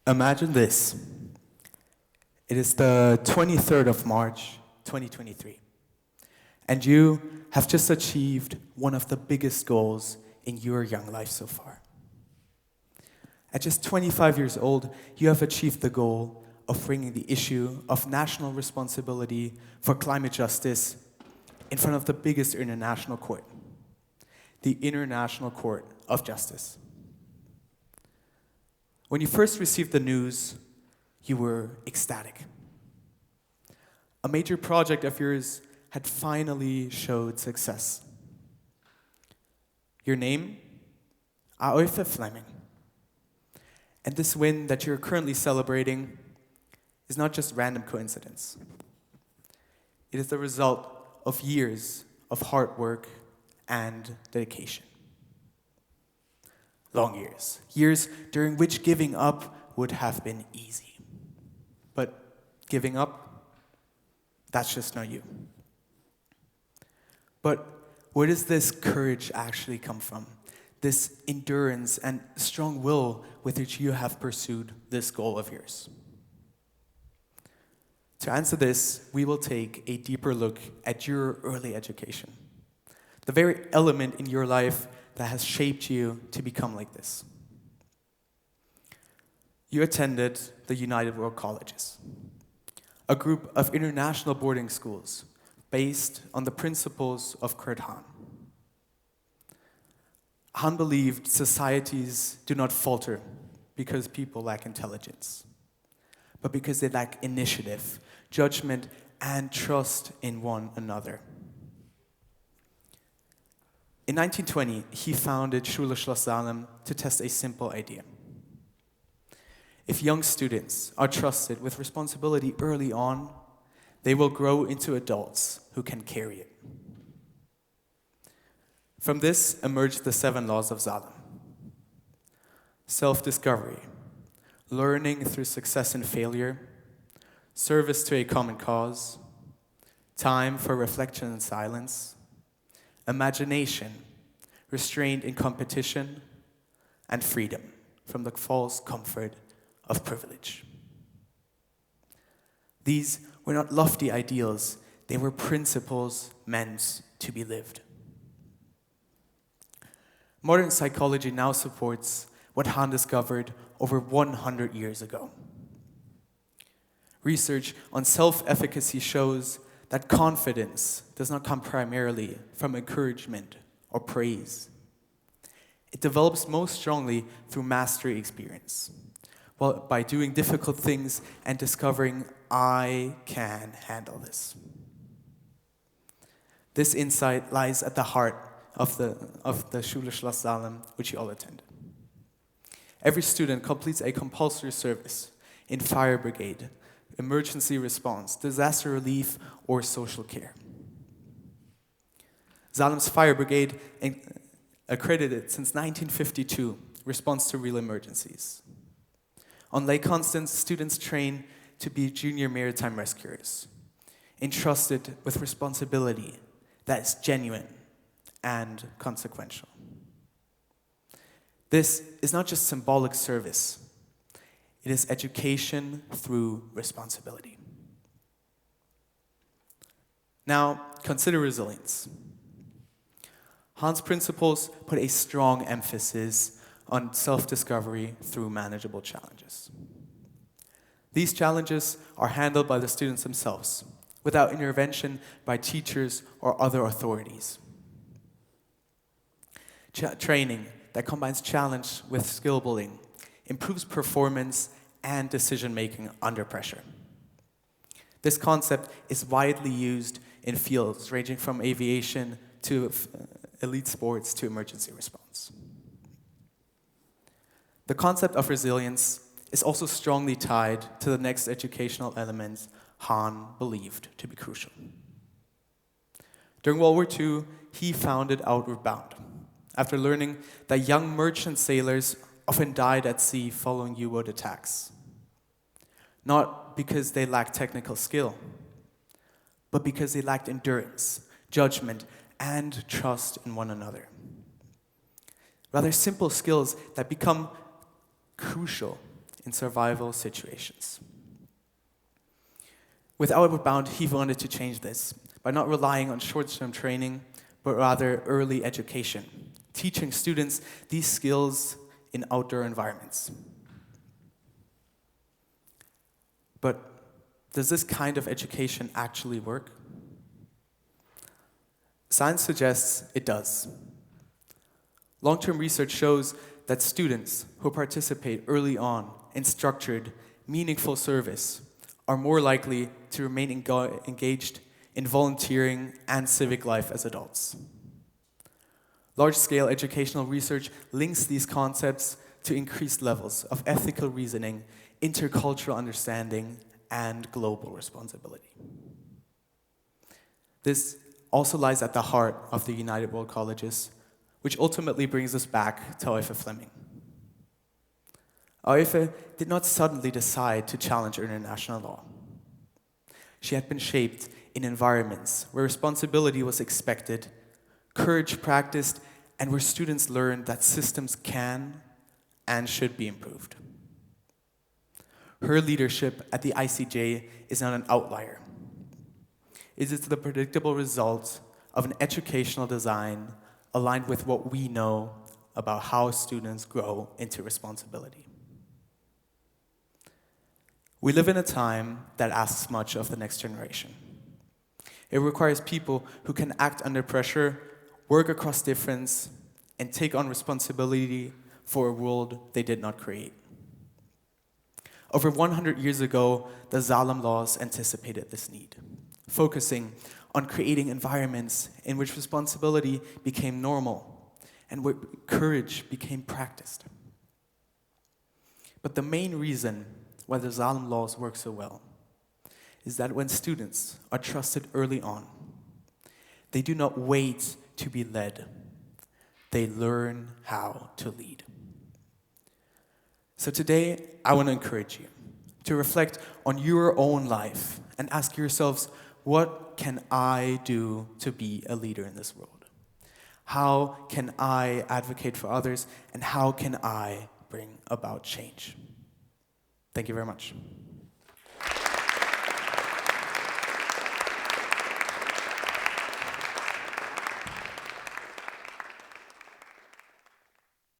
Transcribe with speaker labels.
Speaker 1: Imagine this. It is the 23rd of March, 2023, and you have just achieved one of the biggest goals in your young life so far. At just 25 years old, you have achieved the goal of bringing the issue of national responsibility for climate justice in front of the biggest international court, the International Court of Justice. When you first received the news, you were ecstatic. A major project of yours had finally showed success. Your name? Aoife Fleming. And this win that you're currently celebrating is not just random coincidence. It is the result of years of hard work and dedication. Long years. Years during which giving up would have been easy. But giving up, that's just not you. But where does this courage actually come from? This endurance and strong will with which you have pursued this goal of yours? To answer this, we will take a deeper look at your early education, the very element in your life that has shaped you to become like this. You attended the United World Colleges, a group of international boarding schools based on the principles of Kurt Hahn. Hahn believed societies do not falter because people lack intelligence, but because they lack initiative, judgment, and trust in one another. In 1920, he founded Schloss Salem to test a simple idea. If young students are trusted with responsibility early on, they will grow into adults who can carry it. From this emerged the 7 laws of Salem. Self-discovery, learning through success and failure, service to a common cause, time for reflection and silence, imagination, restraint in competition, and freedom from the false comfort of privilege. These were not lofty ideals, they were principles meant to be lived. Modern psychology now supports what Hahn discovered over 100 years ago. Research on self-efficacy shows that confidence does not come primarily from encouragement or praise. It develops most strongly through mastery experience, well, by doing difficult things and discovering, I can handle this. This insight lies at the heart of the Schloss Salem, which you all attend. Every student completes a compulsory service in fire brigade, emergency response, disaster relief, or social care. Salem's fire brigade, accredited since 1952, responds to real emergencies. On Lake Constance, students train to be junior maritime rescuers, entrusted with responsibility that is genuine and consequential. This is not just symbolic service. It is education through responsibility. Now, consider resilience. Hahn's principles put a strong emphasis on self-discovery through manageable challenges. These challenges are handled by the students themselves, without intervention by teachers or other authorities. Training that combines challenge with skill building improves performance and decision-making under pressure. This concept is widely used in fields ranging from aviation to elite sports to emergency response. The concept of resilience is also strongly tied to the next educational element Hahn believed to be crucial. During World War II, he founded Outward Bound, after learning that young merchant sailors often died at sea following U-boat attacks. Not because they lacked technical skill, but because they lacked endurance, judgment, and trust in one another. Rather simple skills that become crucial in survival situations. With Outward Bound, he wanted to change this by not relying on short-term training, but rather early education, teaching students these skills in outdoor environments. But does this kind of education actually work? Science suggests it does. Long-term research shows that students who participate early on in structured, meaningful service are more likely to remain engaged in volunteering and civic life as adults. Large-scale educational research links these concepts to increased levels of ethical reasoning, intercultural understanding, and global responsibility. This also lies at the heart of the United World Colleges, which ultimately brings us back to Oife Fleming. Oife did not suddenly decide to challenge international law. She had been shaped in environments where responsibility was expected, courage practiced, and where students learned that systems can and should be improved. Her leadership at the ICJ is not an outlier. It is the predictable result of an educational design aligned with what we know about how students grow into responsibility. We live in a time that asks much of the next generation. It requires people who can act under pressure, work across difference, and take on responsibility for a world they did not create. Over 100 years ago, the Salem laws anticipated this need, focusing on creating environments in which responsibility became normal and where courage became practiced. But the main reason why the Salem laws work so well is that when students are trusted early on, they do not wait to be led. They learn how to lead. So today, I want to encourage you to reflect on your own life and ask yourselves, what can I do to be a leader in this world? How can I advocate for others? And how can I bring about change? Thank you very much.